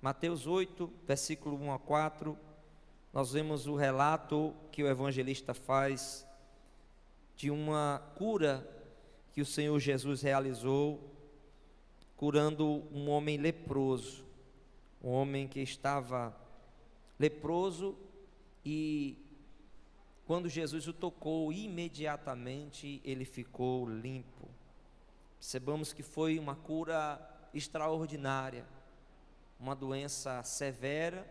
Mateus 8, versículo 1 a 4, nós vemos o relato que o evangelista faz de uma cura que o Senhor Jesus realizou, curando um homem leproso, um homem que estava leproso, e quando Jesus o tocou, imediatamente ele ficou limpo. Percebamos que foi uma cura extraordinária, uma doença severa,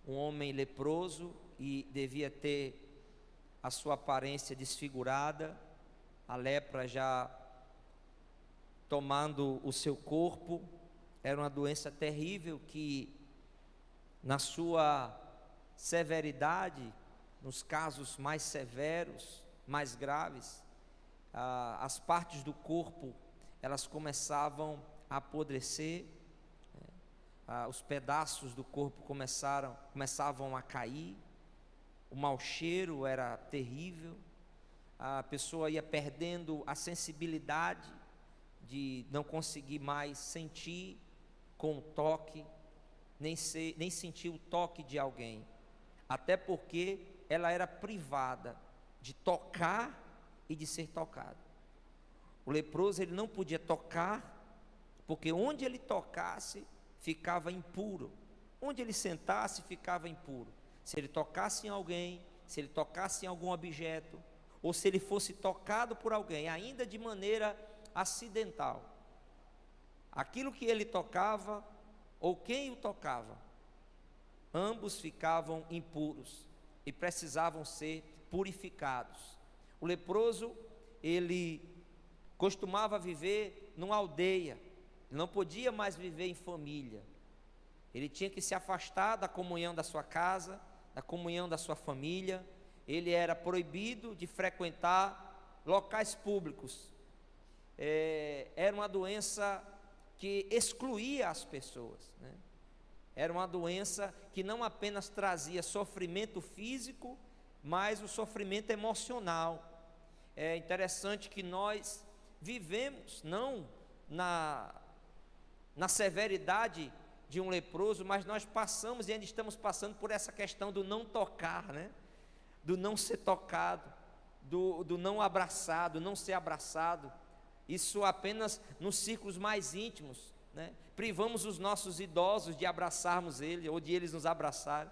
um homem leproso, e devia ter a sua aparência desfigurada, a lepra já tomando o seu corpo. Era uma doença terrível que, na sua severidade, nos casos mais severos, mais graves, as partes do corpo, elas começavam a apodrecer, os pedaços do corpo começavam a cair, o mau cheiro era terrível, a pessoa ia perdendo a sensibilidade de não conseguir mais sentir com o toque, nem sentir o toque de alguém, até porque ela era privada de tocar e de ser tocada. O leproso, ele não podia tocar, porque onde ele tocasse ficava impuro, onde ele sentasse ficava impuro. Se ele tocasse em alguém, se ele tocasse em algum objeto, ou se ele fosse tocado por alguém, ainda de maneira acidental, aquilo que ele tocava, ou quem o tocava, ambos ficavam impuros e precisavam ser purificados. O leproso, ele costumava viver numa aldeia, não podia mais viver em família, ele tinha que se afastar da comunhão da sua casa, da comunhão da sua família, ele era proibido de frequentar locais públicos, era uma doença que excluía as pessoas, né? Era uma doença que não apenas trazia sofrimento físico, mas o sofrimento emocional. É interessante que nós vivemos não na severidade de um leproso, mas nós passamos e ainda estamos passando por essa questão do não tocar, né? Do não ser tocado, do não abraçar, do não ser abraçado. Isso apenas nos círculos mais íntimos, né? Privamos os nossos idosos de abraçarmos eles, ou de eles nos abraçarem,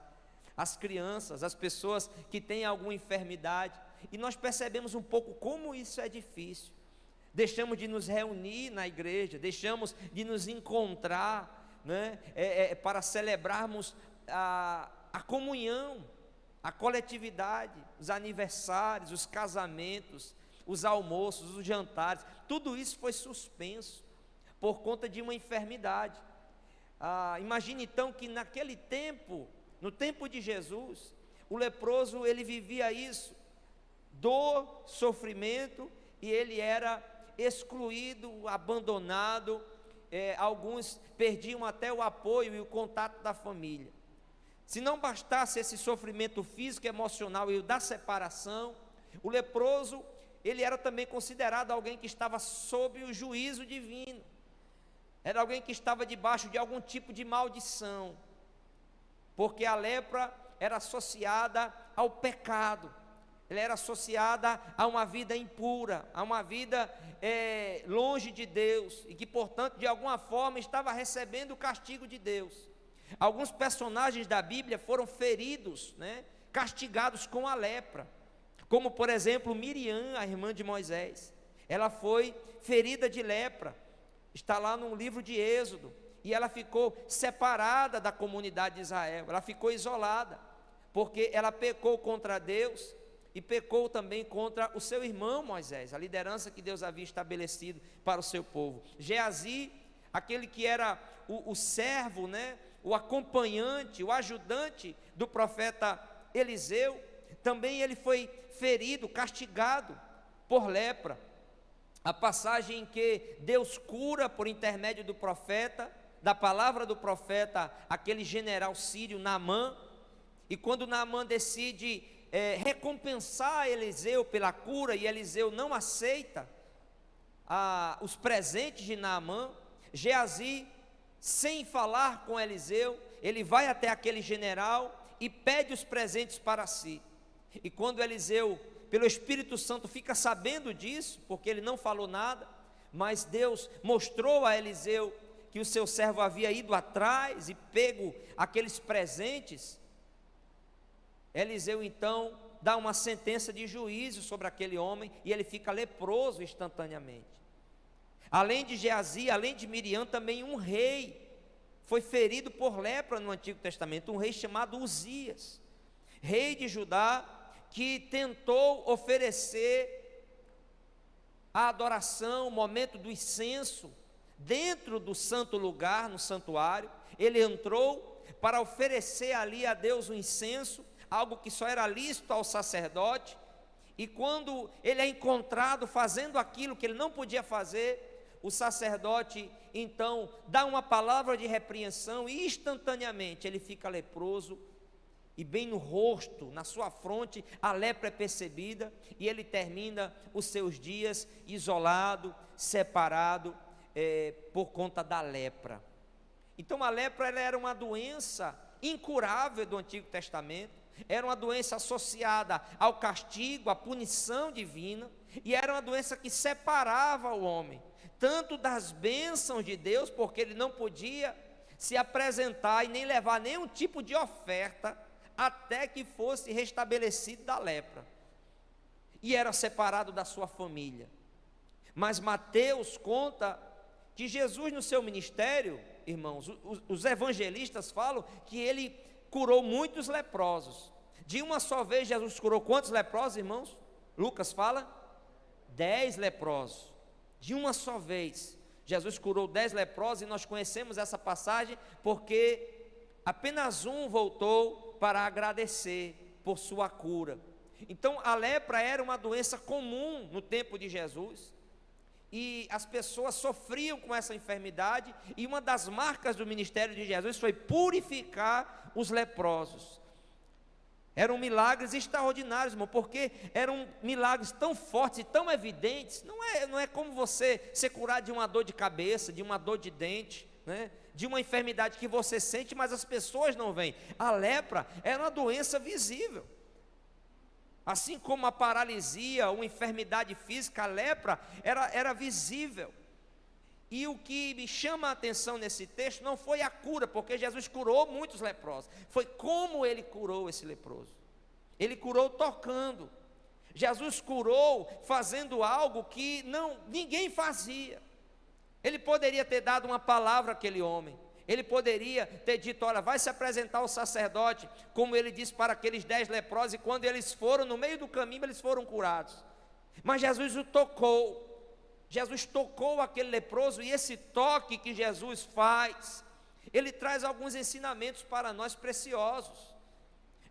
as crianças, as pessoas que têm alguma enfermidade, e nós percebemos um pouco como isso é difícil. Deixamos de nos reunir na igreja, deixamos de nos encontrar, né? Para celebrarmos a comunhão, a coletividade, os aniversários, os casamentos, os almoços, os jantares, tudo isso foi suspenso por conta de uma enfermidade. Imagine então que naquele tempo, no tempo de Jesus, o leproso, ele vivia isso, dor, sofrimento, e ele era excluído, abandonado, alguns perdiam até o apoio e o contato da família. Se não bastasse esse sofrimento físico, emocional e o da separação, o leproso, ele era também considerado alguém que estava sob o juízo divino, era alguém que estava debaixo de algum tipo de maldição, porque a lepra era associada ao pecado, ela era associada a uma vida impura, a uma vida longe de Deus, e que portanto de alguma forma estava recebendo o castigo de Deus. Alguns personagens da Bíblia foram feridos, né, castigados com a lepra, como por exemplo Miriam, a irmã de Moisés. Ela foi ferida de lepra, está lá no livro de Êxodo, e ela ficou separada da comunidade de Israel, ela ficou isolada, porque ela pecou contra Deus, e pecou também contra o seu irmão Moisés, a liderança que Deus havia estabelecido para o seu povo. Geazi, aquele que era o servo, né, o acompanhante, o ajudante do profeta Eliseu, também ele foi ferido, castigado por lepra. A passagem em que Deus cura por intermédio do profeta, da palavra do profeta, aquele general sírio Naamã, e quando Naamã decide recompensar Eliseu pela cura, e Eliseu não aceita os presentes de Naamã, Geazi sem falar com Eliseu, ele vai até aquele general e pede os presentes para si. E quando Eliseu, pelo Espírito Santo, fica sabendo disso, porque ele não falou nada, mas Deus mostrou a Eliseu que o seu servo havia ido atrás e pego aqueles presentes, Eliseu então dá uma sentença de juízo sobre aquele homem e ele fica leproso instantaneamente. Além de Geazi, além de Miriam, também um rei foi ferido por lepra no Antigo Testamento, um rei chamado Uzias, rei de Judá, que tentou oferecer a adoração, o momento do incenso, dentro do santo lugar, no santuário. Ele entrou para oferecer ali a Deus o incenso, algo que só era lícito ao sacerdote, e quando ele é encontrado fazendo aquilo que ele não podia fazer, o sacerdote então dá uma palavra de repreensão e instantaneamente ele fica leproso, e bem no rosto, na sua fronte, a lepra é percebida, e ele termina os seus dias isolado, separado, por conta da lepra. Então a lepra ela era uma doença incurável do Antigo Testamento, era uma doença associada ao castigo, à punição divina, e era uma doença que separava o homem, tanto das bênçãos de Deus, porque ele não podia se apresentar e nem levar nenhum tipo de oferta, até que fosse restabelecido da lepra, e era separado da sua família. Mas Mateus conta que Jesus no seu ministério, irmãos, os evangelistas falam que ele curou muitos leprosos. De uma só vez Jesus curou quantos leprosos, irmãos? Lucas fala 10 leprosos. De uma só vez Jesus curou 10 leprosos, e nós conhecemos essa passagem porque apenas um voltou para agradecer por sua cura. Então a lepra era uma doença comum no tempo de Jesus, e as pessoas sofriam com essa enfermidade, e uma das marcas do ministério de Jesus foi purificar os leprosos. Eram milagres extraordinários, irmão, porque eram milagres tão fortes e tão evidentes. Não é como você ser curado de uma dor de cabeça, de uma dor de dente, né? De uma enfermidade que você sente, mas as pessoas não veem. A lepra era uma doença visível. Assim como a paralisia, uma enfermidade física, a lepra era visível. E o que me chama a atenção nesse texto não foi a cura, porque Jesus curou muitos leprosos, foi como ele curou esse leproso. Ele curou tocando. Jesus curou fazendo algo que ninguém fazia. Ele poderia ter dado uma palavra àquele homem, ele poderia ter dito: olha, vai se apresentar ao sacerdote, como ele disse para aqueles 10 leprosos, e quando eles foram, no meio do caminho, eles foram curados. Mas Jesus o tocou. Jesus tocou aquele leproso, e esse toque que Jesus faz, ele traz alguns ensinamentos para nós preciosos.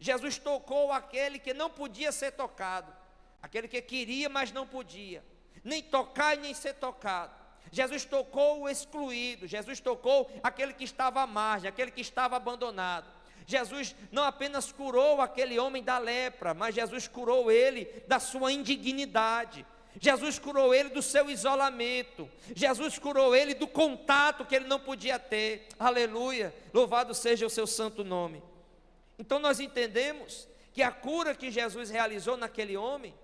Jesus tocou aquele que não podia ser tocado, aquele que queria, mas não podia, nem tocar e nem ser tocado. Jesus tocou o excluído, Jesus tocou aquele que estava à margem, aquele que estava abandonado. Jesus não apenas curou aquele homem da lepra, mas Jesus curou ele da sua indignidade. Jesus curou ele do seu isolamento. Jesus curou ele do contato que ele não podia ter. Aleluia, louvado seja o seu santo nome. Então nós entendemos que a cura que Jesus realizou naquele homem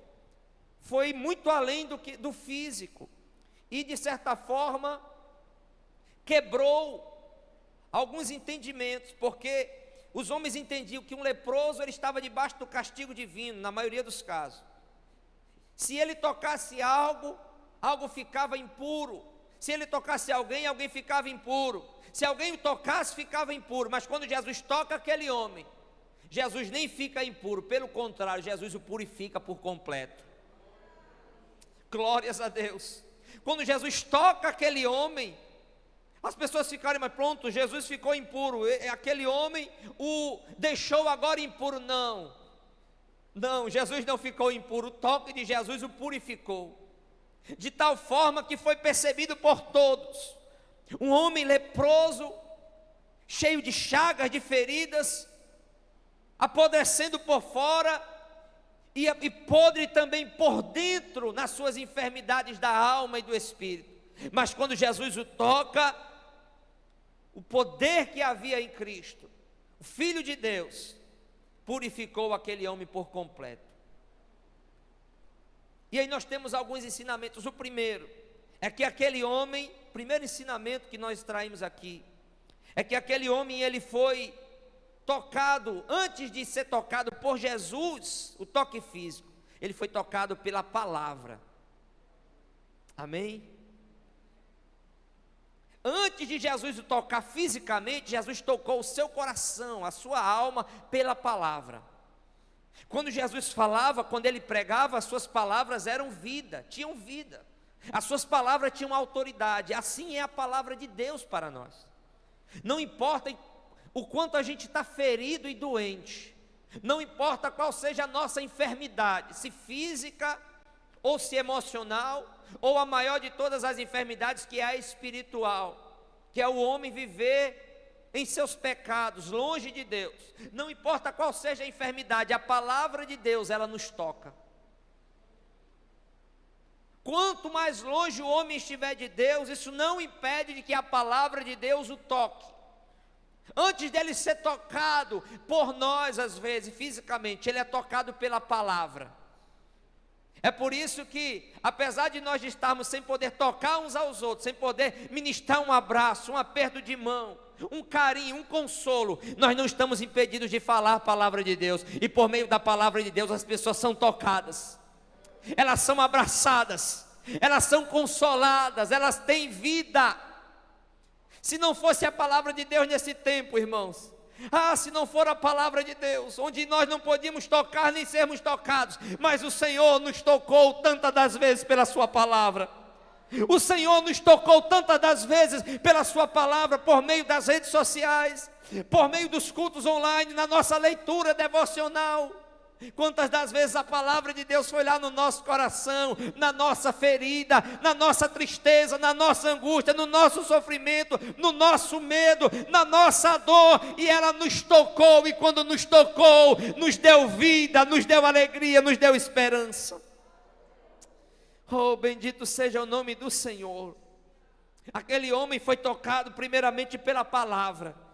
foi muito além do físico, e de certa forma quebrou alguns entendimentos, porque os homens entendiam que um leproso ele estava debaixo do castigo divino, na maioria dos casos. Se ele tocasse algo ficava impuro. Se ele tocasse alguém ficava impuro. Se alguém o tocasse, ficava impuro. Mas quando Jesus toca aquele homem, Jesus nem fica impuro, pelo contrário, Jesus o purifica por completo. Glórias a Deus. Quando Jesus toca aquele homem, as pessoas ficaram: mas pronto, Jesus ficou impuro, aquele homem o deixou agora impuro. Não, Jesus não ficou impuro, o toque de Jesus o purificou, de tal forma que foi percebido por todos. Um homem leproso, cheio de chagas, de feridas, apodrecendo por fora, e podre também por dentro, nas suas enfermidades da alma e do espírito. Mas quando Jesus o toca, o poder que havia em Cristo, o Filho de Deus, purificou aquele homem por completo. E aí nós temos alguns ensinamentos. O primeiro é que aquele homem, primeiro ensinamento que nós extraímos aqui, é que aquele homem, ele foi tocado, antes de ser tocado por Jesus, o toque físico, ele foi tocado pela palavra. Amém? Antes de Jesus o tocar fisicamente, Jesus tocou o seu coração, a sua alma, pela palavra. Quando Jesus falava, quando ele pregava, as suas palavras eram vida, tinham vida. As suas palavras tinham autoridade. Assim é a palavra de Deus para nós. Não importa o quanto a gente está ferido e doente, não importa qual seja a nossa enfermidade, se física ou se emocional, ou a maior de todas as enfermidades, que é a espiritual, que é o homem viver em seus pecados, longe de Deus. Não importa qual seja a enfermidade, a palavra de Deus, ela nos toca. Quanto mais longe o homem estiver de Deus, isso não impede de que a palavra de Deus o toque. Antes dele ser tocado por nós, às vezes, fisicamente, ele é tocado pela palavra. É por isso que, apesar de nós estarmos sem poder tocar uns aos outros, sem poder ministrar um abraço, um aperto de mão, um carinho, um consolo, nós não estamos impedidos de falar a palavra de Deus. E por meio da palavra de Deus, as pessoas são tocadas, elas são abraçadas, elas são consoladas, elas têm vida. Se não fosse a palavra de Deus nesse tempo, irmãos, se não for a palavra de Deus, onde nós não podíamos tocar nem sermos tocados, mas o Senhor nos tocou tantas das vezes pela sua palavra. O Senhor nos tocou tantas das vezes pela sua palavra, por meio das redes sociais, por meio dos cultos online, na nossa leitura devocional. Quantas das vezes a palavra de Deus foi lá no nosso coração, na nossa ferida, na nossa tristeza, na nossa angústia, no nosso sofrimento, no nosso medo, na nossa dor, e ela nos tocou, e quando nos tocou, nos deu vida, nos deu alegria, nos deu esperança. Oh, bendito seja o nome do Senhor. Aquele homem foi tocado primeiramente pela palavra.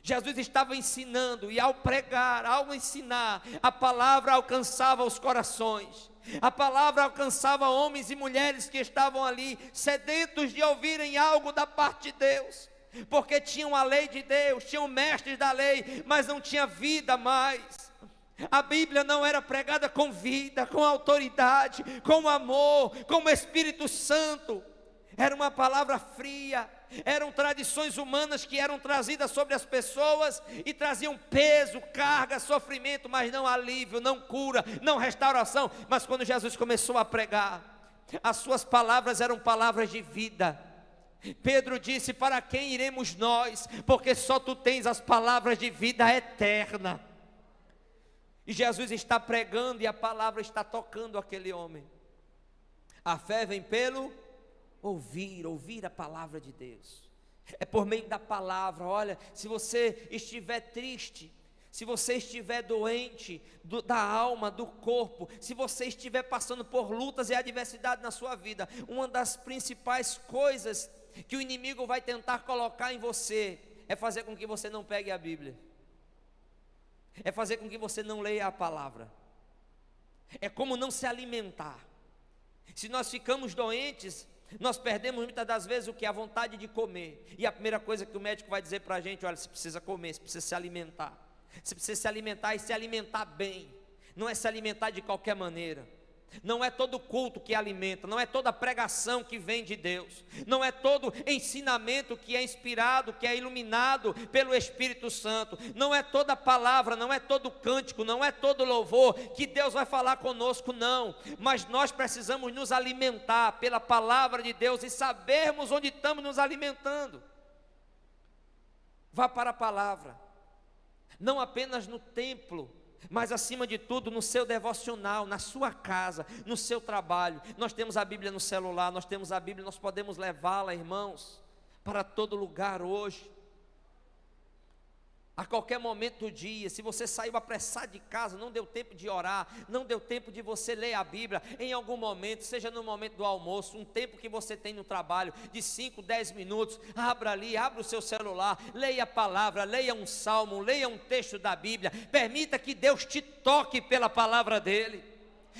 Jesus estava ensinando, e ao pregar, ao ensinar, a palavra alcançava os corações. A palavra alcançava homens e mulheres que estavam ali, sedentos de ouvirem algo da parte de Deus, porque tinham a lei de Deus, tinham mestres da lei, mas não tinha vida mais. A Bíblia não era pregada com vida, com autoridade, com amor, com o Espírito Santo. Era uma palavra fria, eram tradições humanas que eram trazidas sobre as pessoas e traziam peso, carga, sofrimento, mas não alívio, não cura, não restauração. Mas quando Jesus começou a pregar, as suas palavras eram palavras de vida. Pedro disse: para quem iremos nós? Porque só tu tens as palavras de vida eterna. E Jesus está pregando e a palavra está tocando aquele homem. A fé vem pelo ouvir a palavra de Deus. É por meio da palavra. Olha, se você estiver triste, se você estiver doente da alma, do corpo, se você estiver passando por lutas e adversidade na sua vida, uma das principais coisas que o inimigo vai tentar colocar em você é fazer com que você não pegue a Bíblia, é fazer com que você não leia a palavra, é como não se alimentar. Se nós ficamos doentes, nós perdemos muitas das vezes o que? A vontade de comer. E a primeira coisa que o médico vai dizer para a gente: olha, você precisa comer, você precisa se alimentar. Você precisa se alimentar, e se alimentar bem. Não é se alimentar de qualquer maneira. Não é todo culto que alimenta, não é toda pregação que vem de Deus, não é todo ensinamento que é inspirado, que é iluminado pelo Espírito Santo, não é toda palavra, não é todo cântico, não é todo louvor que Deus vai falar conosco, não. Mas nós precisamos nos alimentar pela palavra de Deus e sabermos onde estamos nos alimentando. Vá para a palavra, não apenas no templo, mas acima de tudo no seu devocional, na sua casa, no seu trabalho. Nós temos a Bíblia no celular, nós temos a Bíblia, nós podemos levá-la, irmãos, para todo lugar hoje. A qualquer momento do dia, se você saiu apressado de casa, não deu tempo de orar, não deu tempo de você ler a Bíblia, em algum momento, seja no momento do almoço, um tempo que você tem no trabalho, de 5, 10 minutos, abra ali, abra o seu celular, leia a palavra, leia um salmo, leia um texto da Bíblia, permita que Deus te toque pela palavra dEle.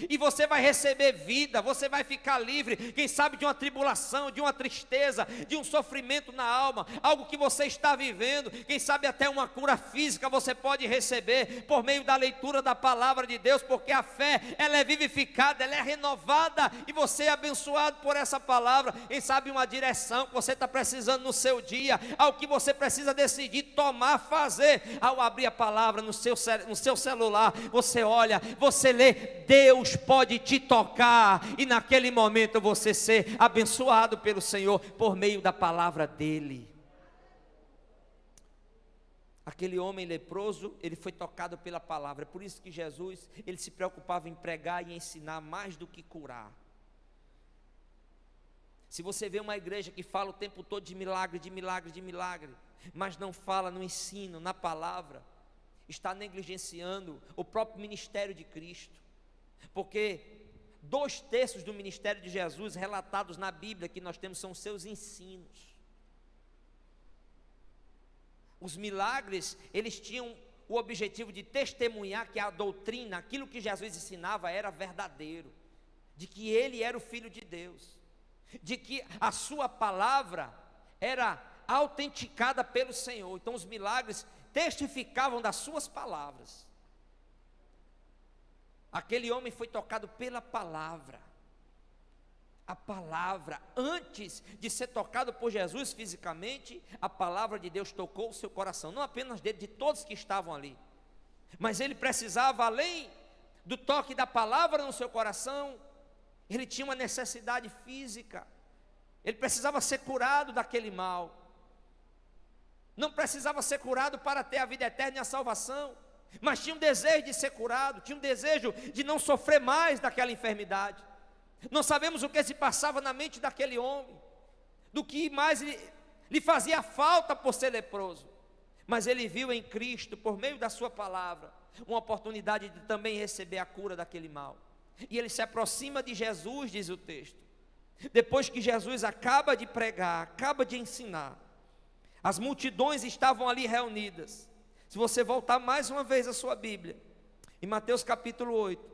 E você vai receber vida, você vai ficar livre, quem sabe de uma tribulação, de uma tristeza, de um sofrimento na alma, algo que você está vivendo, quem sabe até uma cura física você pode receber por meio da leitura da palavra de Deus, porque a fé, ela é vivificada, ela é renovada, e você é abençoado por essa palavra. Quem sabe uma direção que você está precisando no seu dia, algo que você precisa decidir, tomar, fazer, ao abrir a palavra no seu celular, você olha, você lê, Deus pode te tocar, e naquele momento você ser abençoado pelo Senhor, por meio da palavra dEle. Aquele homem leproso, ele foi tocado pela palavra. É por isso que Jesus, ele se preocupava em pregar e ensinar mais do que curar. Se você vê uma igreja que fala o tempo todo de milagre, de milagre, de milagre, mas não fala no ensino, na palavra, está negligenciando o próprio ministério de Cristo. Porque 2/3 do ministério de Jesus relatados na Bíblia que nós temos são os seus ensinos. Os milagres, eles tinham o objetivo de testemunhar que a doutrina, aquilo que Jesus ensinava era verdadeiro, de que ele era o Filho de Deus, de que a sua palavra era autenticada pelo Senhor. Então os milagres testificavam das suas palavras. Aquele homem foi tocado pela palavra. A palavra, antes de ser tocado por Jesus fisicamente, a palavra de Deus tocou o seu coração, não apenas dele, de todos que estavam ali. Mas ele precisava, além do toque da palavra no seu coração, ele tinha uma necessidade física. Ele precisava ser curado daquele mal. Não precisava ser curado para ter a vida eterna e a salvação, mas tinha um desejo de ser curado, tinha um desejo de não sofrer mais daquela enfermidade. Não sabemos o que se passava na mente daquele homem, do que mais lhe fazia falta por ser leproso, mas ele viu em Cristo, por meio da sua palavra, uma oportunidade de também receber a cura daquele mal. E ele se aproxima de Jesus, diz o texto. Depois que Jesus acaba de pregar, acaba de ensinar, as multidões estavam ali reunidas. Se você voltar mais uma vez a sua Bíblia, em Mateus capítulo 8,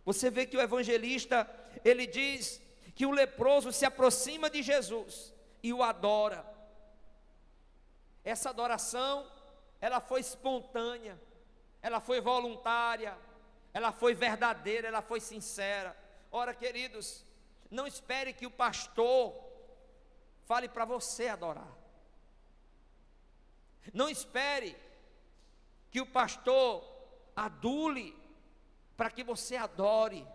você vê que o evangelista, ele diz que o leproso se aproxima de Jesus e o adora. Essa adoração, ela foi espontânea, ela foi voluntária, ela foi verdadeira, ela foi sincera. Ora, queridos, não espere que o pastor fale para você adorar. Não espere que o pastor adule para que você adore,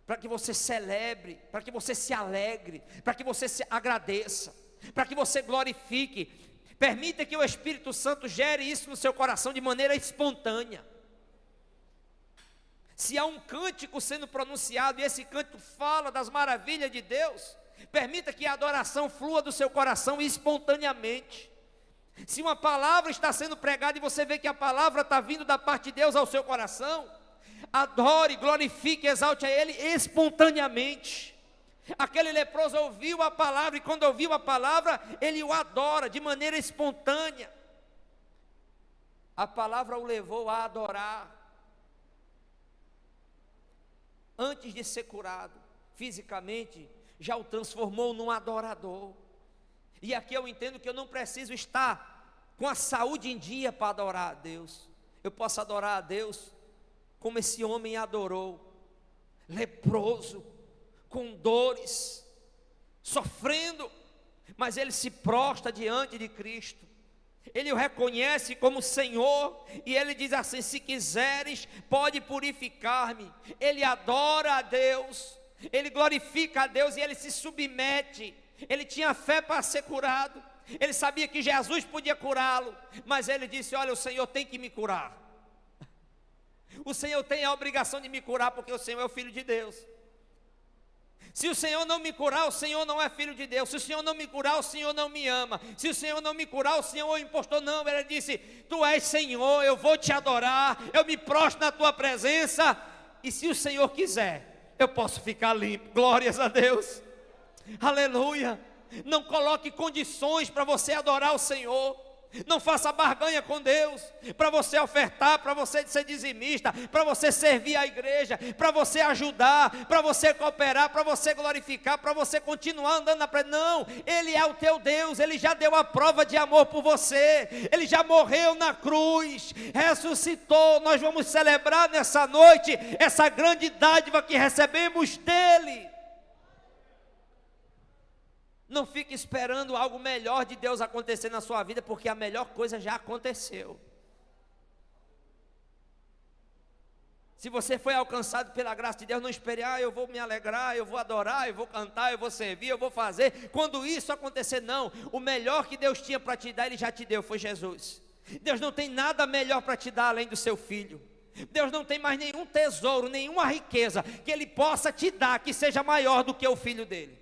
para que você celebre, para que você se alegre, para que você se agradeça, para que você glorifique. Permita que o Espírito Santo gere isso no seu coração de maneira espontânea. Se há um cântico sendo pronunciado e esse cântico fala das maravilhas de Deus, permita que a adoração flua do seu coração espontaneamente. Se uma palavra está sendo pregada e você vê que a palavra está vindo da parte de Deus ao seu coração, adore, glorifique, exalte a Ele espontaneamente. Aquele leproso ouviu a palavra, e quando ouviu a palavra, ele o adora de maneira espontânea. A palavra o levou a adorar. Antes de ser curado fisicamente, já o transformou num adorador. E aqui eu entendo que eu não preciso estar com a saúde em dia para adorar a Deus. Eu posso adorar a Deus como esse homem adorou, leproso, com dores, sofrendo, mas ele se prostra diante de Cristo. Ele o reconhece como Senhor, e ele diz assim: se quiseres, pode purificar-me. Ele adora a Deus, ele glorifica a Deus e ele se submete. Ele tinha fé para ser curado, ele sabia que Jesus podia curá-lo, mas ele disse: olha, o Senhor tem que me curar. O Senhor tem a obrigação de me curar, porque o Senhor é o Filho de Deus. Se o Senhor não me curar, o Senhor não é filho de Deus. Se o Senhor não me curar, o Senhor não me ama. Se o Senhor não me curar, o Senhor é o impostor. Não, ele disse: tu és Senhor, eu vou te adorar, eu me prostro na tua presença, e se o Senhor quiser, eu posso ficar limpo. Glórias a Deus, aleluia. Não coloque condições para você adorar o Senhor. Não faça barganha com Deus, para você ofertar, para você ser dizimista, para você servir a igreja, para você ajudar, para você cooperar, para você glorificar, para você continuar andando na presença. Não, Ele é o teu Deus, Ele já deu a prova de amor por você, Ele já morreu na cruz, ressuscitou. Nós vamos celebrar nessa noite essa grande dádiva que recebemos dEle. Não fique esperando algo melhor de Deus acontecer na sua vida, porque a melhor coisa já aconteceu. Se você foi alcançado pela graça de Deus, não espere: eu vou me alegrar, eu vou adorar, eu vou cantar, eu vou servir, eu vou fazer. Quando isso acontecer, não. O melhor que Deus tinha para te dar, Ele já te deu, foi Jesus. Deus não tem nada melhor para te dar além do seu Filho. Deus não tem mais nenhum tesouro, nenhuma riqueza que Ele possa te dar que seja maior do que o Filho dEle.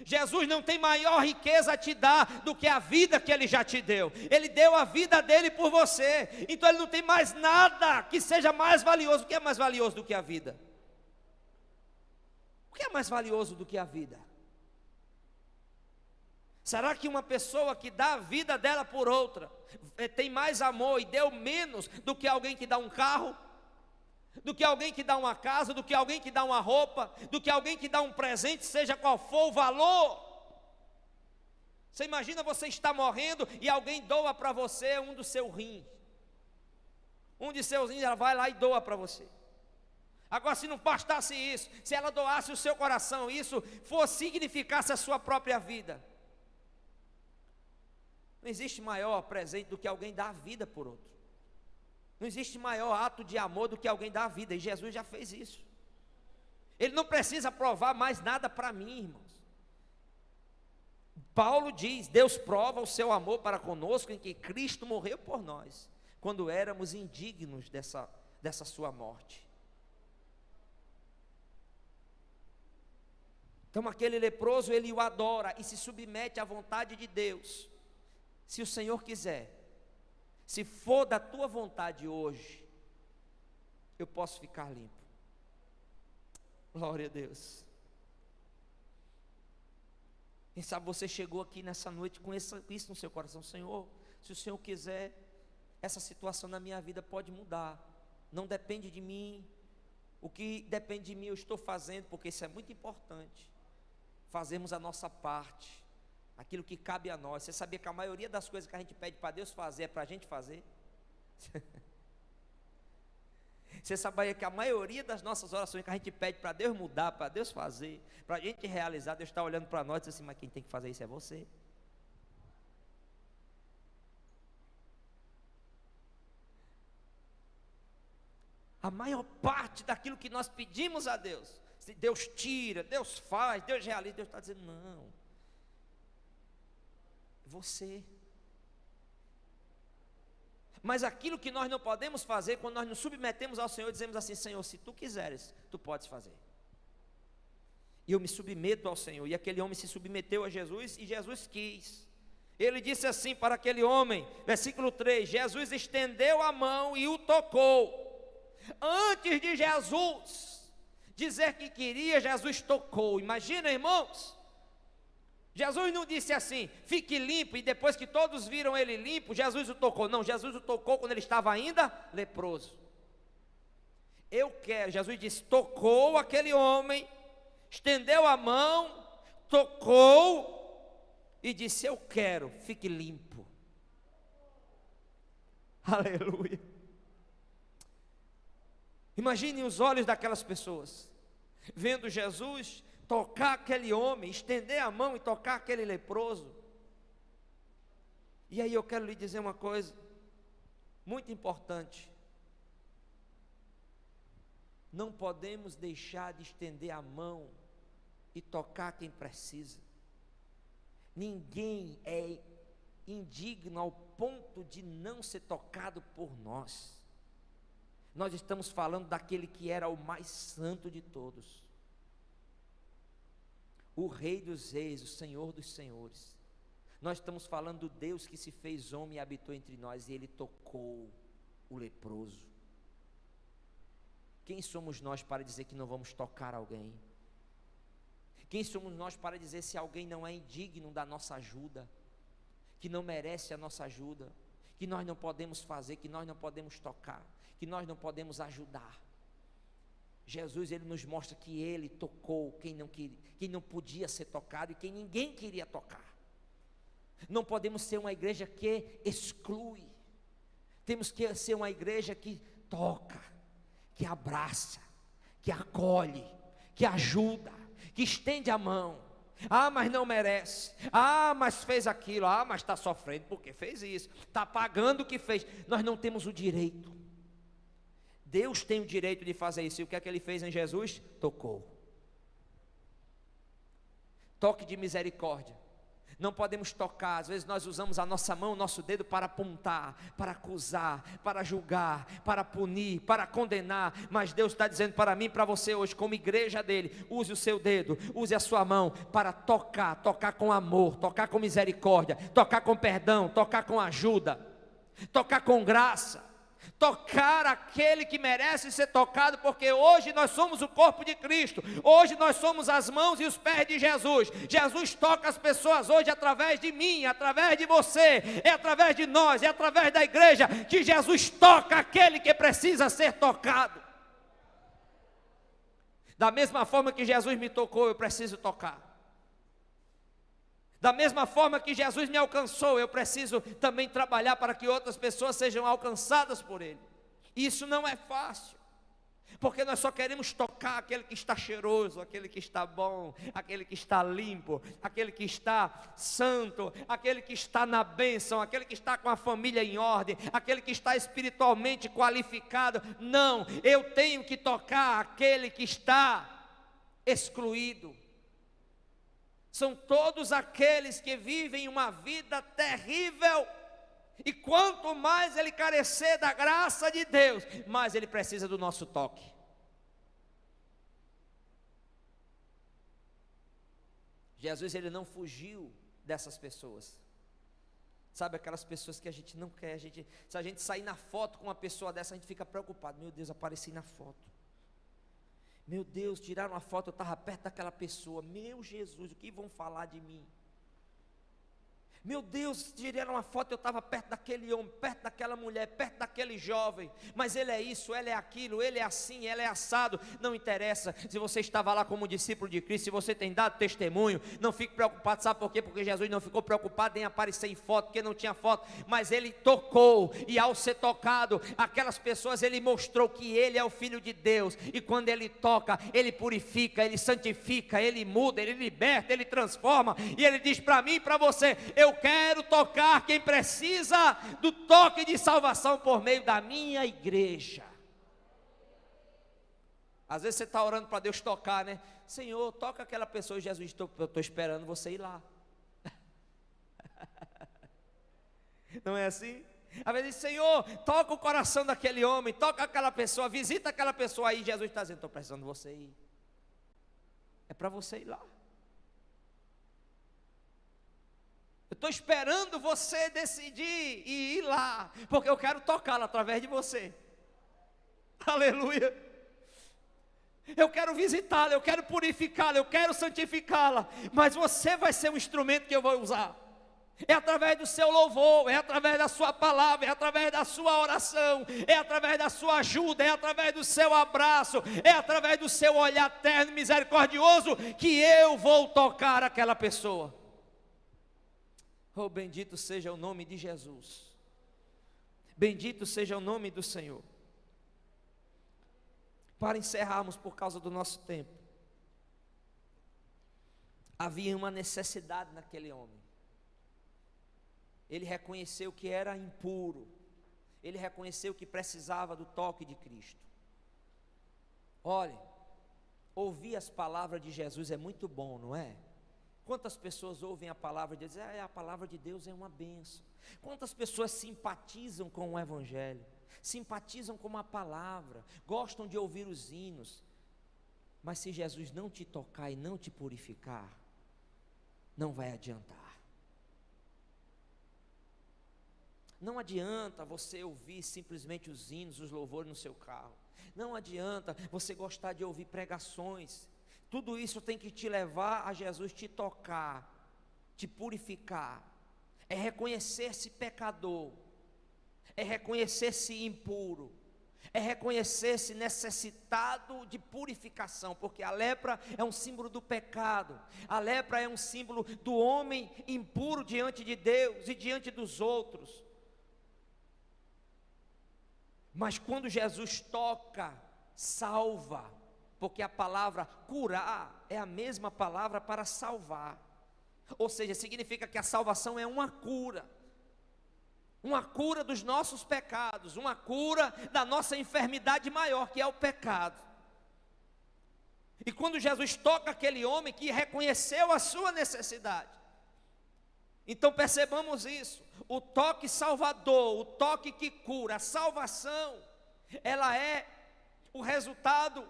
Jesus não tem maior riqueza a te dar do que a vida que Ele já te deu. Ele deu a vida dEle por você. Então Ele não tem mais nada que seja mais valioso. O que é mais valioso do que a vida? O que é mais valioso do que a vida? Será que uma pessoa que dá a vida dela por outra tem mais amor e deu menos do que alguém que dá um carro? Do que alguém que dá uma casa, do que alguém que dá uma roupa, do que alguém que dá um presente, seja qual for o valor? Você imagina você estar morrendo e alguém doa para você um dos seus rins. Um de seus rins, ela vai lá e doa para você. Agora, se não bastasse isso, se ela doasse o seu coração, isso significasse a sua própria vida. Não existe maior presente do que alguém dar a vida por outro. Não existe maior ato de amor do que alguém dar a vida, e Jesus já fez isso. Ele não precisa provar mais nada para mim, irmãos. Paulo diz: Deus prova o seu amor para conosco em que Cristo morreu por nós, quando éramos indignos dessa sua morte. Então aquele leproso, ele o adora e se submete à vontade de Deus. Se o Senhor quiser, se for da tua vontade hoje, eu posso ficar limpo. Glória a Deus. Quem sabe você chegou aqui nessa noite com isso no seu coração: Senhor, se o Senhor quiser, essa situação na minha vida pode mudar. Não depende de mim. O que depende de mim eu estou fazendo, porque isso é muito importante. Fazemos a nossa parte, aquilo que cabe a nós. Você sabia que a maioria das coisas que a gente pede para Deus fazer é para a gente fazer? Você sabia que a maioria das nossas orações que a gente pede para Deus mudar, para Deus fazer, para a gente realizar, Deus está olhando para nós e diz assim: mas quem tem que fazer isso é você. A maior parte daquilo que nós pedimos a Deus, Deus tira, Deus faz, Deus realiza, Deus está dizendo: não, você. Mas aquilo que nós não podemos fazer, quando nós nos submetemos ao Senhor, dizemos assim: Senhor, se tu quiseres, tu podes fazer. E eu me submeto ao Senhor. E aquele homem se submeteu a Jesus, e Jesus quis. Ele disse assim para aquele homem, versículo 3: Jesus estendeu a mão e o tocou. Antes de Jesus dizer que queria, Jesus tocou. Imagina, irmãos. Jesus não disse assim: fique limpo, e depois que todos viram ele limpo, Jesus o tocou. Não, Jesus o tocou quando ele estava ainda leproso. Eu quero, Jesus disse, tocou aquele homem, estendeu a mão, tocou e disse: eu quero, fique limpo. Aleluia. Imagine os olhos daquelas pessoas, vendo Jesus tocar aquele homem, estender a mão e tocar aquele leproso. E aí eu quero lhe dizer uma coisa muito importante: não podemos deixar de estender a mão e tocar quem precisa. Ninguém é indigno ao ponto de não ser tocado por nós. Nós estamos falando daquele que era o mais santo de todos. o Rei dos Reis, o Senhor dos Senhores. Nós estamos falando do Deus que se fez homem e habitou entre nós, e Ele tocou o leproso. Quem somos nós para dizer que não vamos tocar alguém? Quem somos nós para dizer se alguém não é indigno da nossa ajuda, que não merece a nossa ajuda, que nós não podemos fazer, que nós não podemos tocar, que nós não podemos ajudar? Jesus, Ele nos mostra que Ele tocou quem não podia ser tocado e quem ninguém queria tocar. Não podemos ser uma igreja que exclui, temos que ser uma igreja que toca, que abraça, que acolhe, que ajuda, que estende a mão. Ah, mas não merece. Ah, mas fez aquilo. Ah, mas está sofrendo porque fez isso. Está pagando o que fez. Nós não temos o direito. Deus tem o direito de fazer isso. E o que é que Ele fez em Jesus? Tocou. Toque de misericórdia. Não podemos tocar. Às vezes nós usamos a nossa mão, o nosso dedo para apontar, para acusar, para julgar, para punir, para condenar. Mas Deus está dizendo para mim e para você hoje, como igreja dele: use o seu dedo, use a sua mão para tocar com amor, tocar com misericórdia, tocar com perdão, tocar com ajuda, tocar com graça, tocar aquele que merece ser tocado, porque hoje nós somos o corpo de Cristo, hoje nós somos as mãos e os pés de Jesus. Jesus toca as pessoas hoje através de mim, através de você, é através de nós, é através da igreja que Jesus toca aquele que precisa ser tocado. Da mesma forma que Jesus me tocou, eu preciso tocar. Da mesma forma que Jesus me alcançou, eu preciso também trabalhar para que outras pessoas sejam alcançadas por Ele. Isso não é fácil, porque nós só queremos tocar aquele que está cheiroso, aquele que está bom, aquele que está limpo, aquele que está santo, aquele que está na bênção, aquele que está com a família em ordem, aquele que está espiritualmente qualificado. Não, eu tenho que tocar aquele que está excluído. São todos aqueles que vivem uma vida terrível, e quanto mais ele carecer da graça de Deus, mais ele precisa do nosso toque. Jesus, ele não fugiu dessas pessoas. Sabe aquelas pessoas que a gente não quer, se a gente sair na foto com uma pessoa dessa, a gente fica preocupado: meu Deus, apareci na foto. Meu Deus, tiraram uma foto, eu estava perto daquela pessoa. Meu Jesus, o que vão falar de mim? Meu Deus, tiraram uma foto, eu estava perto daquele homem, perto daquela mulher, perto daquele jovem. Mas ele é isso, ele é aquilo, ele é assim, ele é assado. Não interessa se você estava lá como discípulo de Cristo, se você tem dado testemunho, não fique preocupado. Sabe por quê? Porque Jesus não ficou preocupado em aparecer em foto, porque não tinha foto. Mas ele tocou, e ao ser tocado, aquelas pessoas, ele mostrou que ele é o Filho de Deus. E quando ele toca, ele purifica, ele santifica, ele muda, ele liberta, ele transforma. E ele diz para mim e para você: eu quero tocar quem precisa do toque de salvação por meio da minha igreja. Às vezes você está orando para Deus tocar, né? Senhor, toca aquela pessoa. Jesus, eu estou esperando você ir lá. Não é assim? Às vezes, Senhor, toca o coração daquele homem, toca aquela pessoa, visita aquela pessoa aí. Jesus está dizendo: estou precisando de você ir. É para você ir lá. Eu estou esperando você decidir e ir lá, porque eu quero tocá-la através de você. Aleluia. Eu quero visitá-la, eu quero purificá-la, eu quero santificá-la, mas você vai ser o instrumento que eu vou usar. É através do seu louvor, é através da sua palavra, é através da sua oração, é através da sua ajuda, é através do seu abraço, é através do seu olhar terno e misericordioso que eu vou tocar aquela pessoa. Oh, bendito seja o nome de Jesus. Bendito seja o nome do Senhor. Para encerrarmos, por causa do nosso tempo, havia uma necessidade naquele homem. Ele reconheceu que era impuro. Ele reconheceu que precisava do toque de Cristo. Olhe, ouvir as palavras de Jesus é muito bom, não é? Quantas pessoas ouvem a palavra de Deus e dizem: a palavra de Deus é uma bênção. Quantas pessoas simpatizam com o Evangelho, simpatizam com a palavra, gostam de ouvir os hinos. Mas se Jesus não te tocar e não te purificar, não vai adiantar. Não adianta você ouvir simplesmente os hinos, os louvores no seu carro. Não adianta você gostar de ouvir pregações. Tudo isso tem que te levar a Jesus te tocar, te purificar. É reconhecer-se pecador, é reconhecer-se impuro, é reconhecer-se necessitado de purificação, porque a lepra é um símbolo do pecado, a lepra é um símbolo do homem impuro diante de Deus e diante dos outros. Mas quando Jesus toca, salva, porque a palavra curar é a mesma palavra para salvar, ou seja, significa que a salvação é uma cura dos nossos pecados, uma cura da nossa enfermidade maior, que é o pecado. E quando Jesus toca aquele homem que reconheceu a sua necessidade, então percebamos isso, o toque salvador, o toque que cura, a salvação, ela é o resultado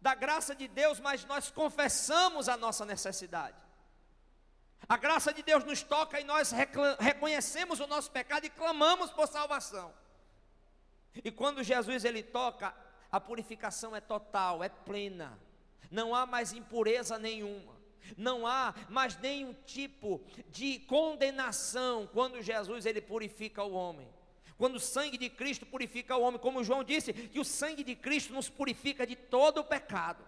da graça de Deus, mas nós confessamos a nossa necessidade. A graça de Deus nos toca e nós reconhecemos o nosso pecado e clamamos por salvação. E quando Jesus ele toca, a purificação é total, é plena. Não há mais impureza nenhuma. Não há mais nenhum tipo de condenação quando Jesus ele purifica o homem. Quando o sangue de Cristo purifica o homem, como João disse, que o sangue de Cristo nos purifica de todo o pecado.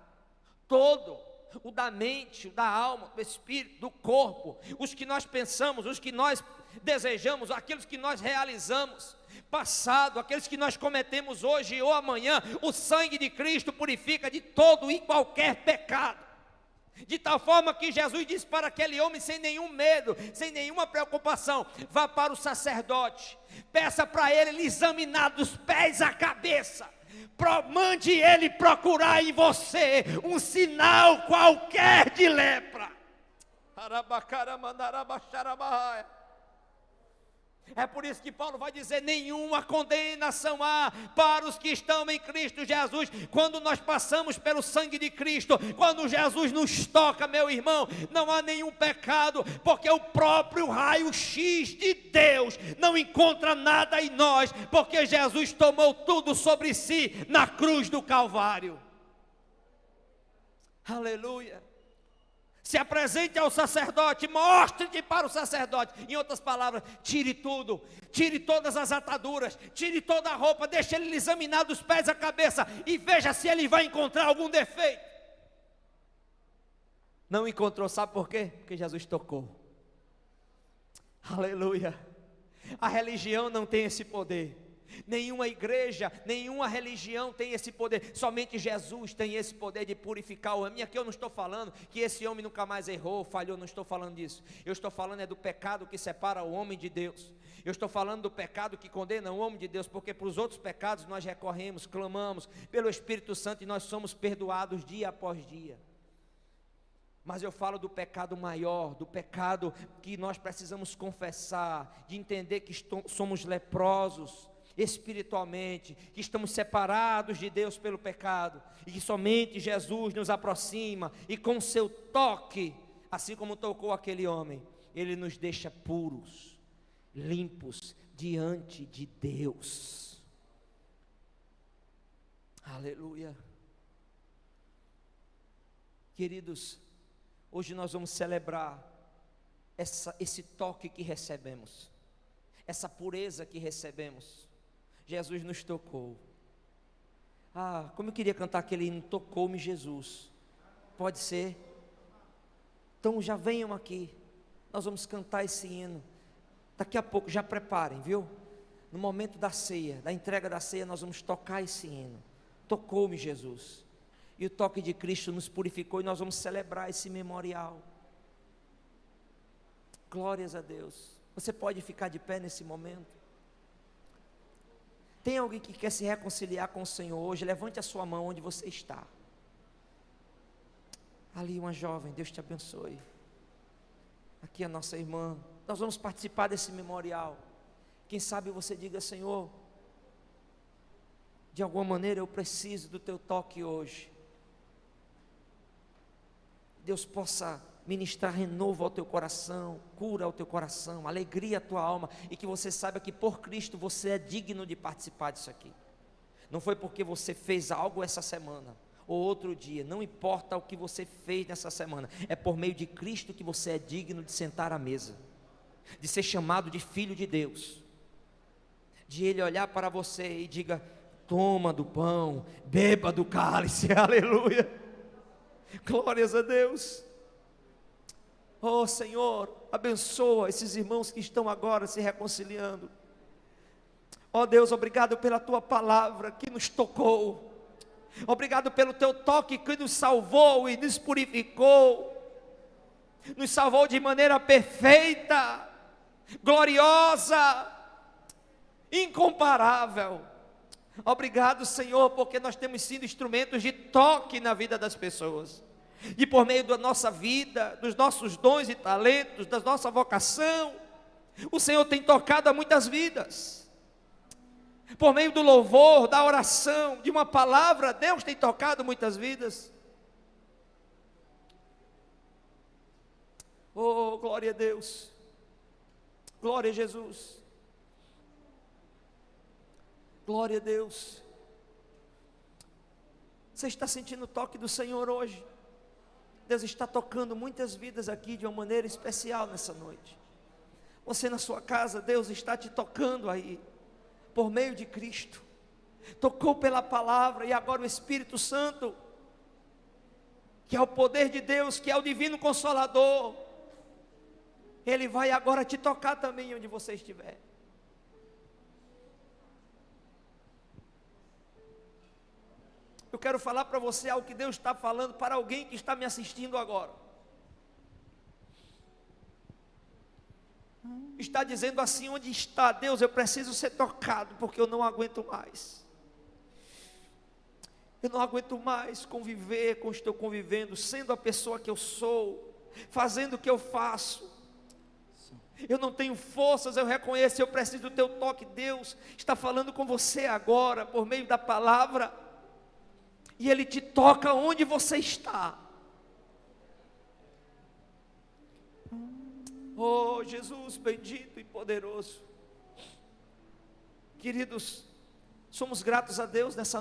Todo. O da mente, o da alma, do espírito, do corpo, os que nós pensamos, os que nós desejamos, aqueles que nós realizamos, passado, aqueles que nós cometemos hoje ou amanhã, o sangue de Cristo purifica de todo e qualquer pecado, de tal forma que Jesus disse para aquele homem sem nenhum medo, sem nenhuma preocupação, vá para o sacerdote, peça para ele lhe examinar dos pés à cabeça, mande ele procurar em você um sinal qualquer de lepra. É por isso que Paulo vai dizer: nenhuma condenação há para os que estão em Cristo Jesus. Quando nós passamos pelo sangue de Cristo, quando Jesus nos toca, meu irmão, não há nenhum pecado, porque o próprio raio-x de Deus não encontra nada em nós, porque Jesus tomou tudo sobre si na cruz do Calvário. Aleluia. Se apresente ao sacerdote, mostre-te para o sacerdote. Em outras palavras, tire tudo, tire todas as ataduras, tire toda a roupa, deixe ele examinar dos pés à cabeça e veja se ele vai encontrar algum defeito. Não encontrou, sabe por quê? Porque Jesus tocou. Aleluia. A religião não tem esse poder. Nenhuma igreja, nenhuma religião tem esse poder. Somente Jesus tem esse poder de purificar o homem. E aqui eu não estou falando que esse homem nunca mais errou, falhou, não estou falando disso. Eu estou falando é do pecado que separa o homem de Deus. Eu estou falando do pecado que condena o homem de Deus, porque para os outros pecados nós recorremos, clamamos pelo Espírito Santo e nós somos perdoados dia após dia. Mas eu falo do pecado maior, do pecado que nós precisamos confessar, de entender que somos leprosos espiritualmente, que estamos separados de Deus pelo pecado, e que somente Jesus nos aproxima, e com seu toque, assim como tocou aquele homem, ele nos deixa puros, limpos diante de Deus. Aleluia. Queridos, hoje nós vamos celebrar esse toque que recebemos, essa pureza que recebemos. Jesus nos tocou. Como eu queria cantar aquele hino, tocou-me Jesus. Pode ser? Então já venham aqui, nós vamos cantar esse hino. Daqui a pouco, já preparem, viu? No momento da ceia, da entrega da ceia, nós vamos tocar esse hino. Tocou-me Jesus. E o toque de Cristo nos purificou, e nós vamos celebrar esse memorial. Glórias a Deus. Você pode ficar de pé nesse momento? Tem alguém que quer se reconciliar com o Senhor hoje? Levante a sua mão onde você está. Ali uma jovem, Deus te abençoe. Aqui a nossa irmã. Nós vamos participar desse memorial. Quem sabe você diga: Senhor, de alguma maneira eu preciso do teu toque hoje. Deus possa ministrar renovo ao teu coração, cura ao teu coração, alegria à tua alma, e que você saiba que por Cristo você é digno de participar disso aqui. Não foi porque você fez algo essa semana, ou outro dia, não importa o que você fez nessa semana, é por meio de Cristo que você é digno de sentar à mesa, de ser chamado de filho de Deus, de Ele olhar para você e diga: toma do pão, beba do cálice, aleluia, glórias a Deus. Oh Senhor, abençoa esses irmãos que estão agora se reconciliando. Oh Deus, obrigado pela Tua palavra que nos tocou, obrigado pelo Teu toque que nos salvou e nos purificou, nos salvou de maneira perfeita, gloriosa, incomparável. Obrigado, Senhor, porque nós temos sido instrumentos de toque na vida das pessoas, e por meio da nossa vida, dos nossos dons e talentos, da nossa vocação, o Senhor tem tocado a muitas vidas. Por meio do louvor, da oração, de uma palavra, Deus tem tocado muitas vidas. Oh, glória a Deus, glória a Jesus, glória a Deus. Você está sentindo o toque do Senhor hoje? Deus está tocando muitas vidas aqui de uma maneira especial nessa noite. Você na sua casa, Deus está te tocando aí, por meio de Cristo, tocou pela palavra, e agora o Espírito Santo, que é o poder de Deus, que é o divino Consolador, Ele vai agora te tocar também onde você estiver. Eu quero falar para você algo que Deus está falando para alguém que está me assistindo agora. Está dizendo assim: onde está Deus? Eu preciso ser tocado, porque eu não aguento mais. Eu não aguento mais conviver como estou convivendo, sendo a pessoa que eu sou, fazendo o que eu faço. Eu não tenho forças, eu reconheço, eu preciso do teu toque. Deus está falando com você agora, por meio da palavra, e Ele te toca onde você está. Oh Jesus bendito e poderoso. Queridos, somos gratos a Deus nessa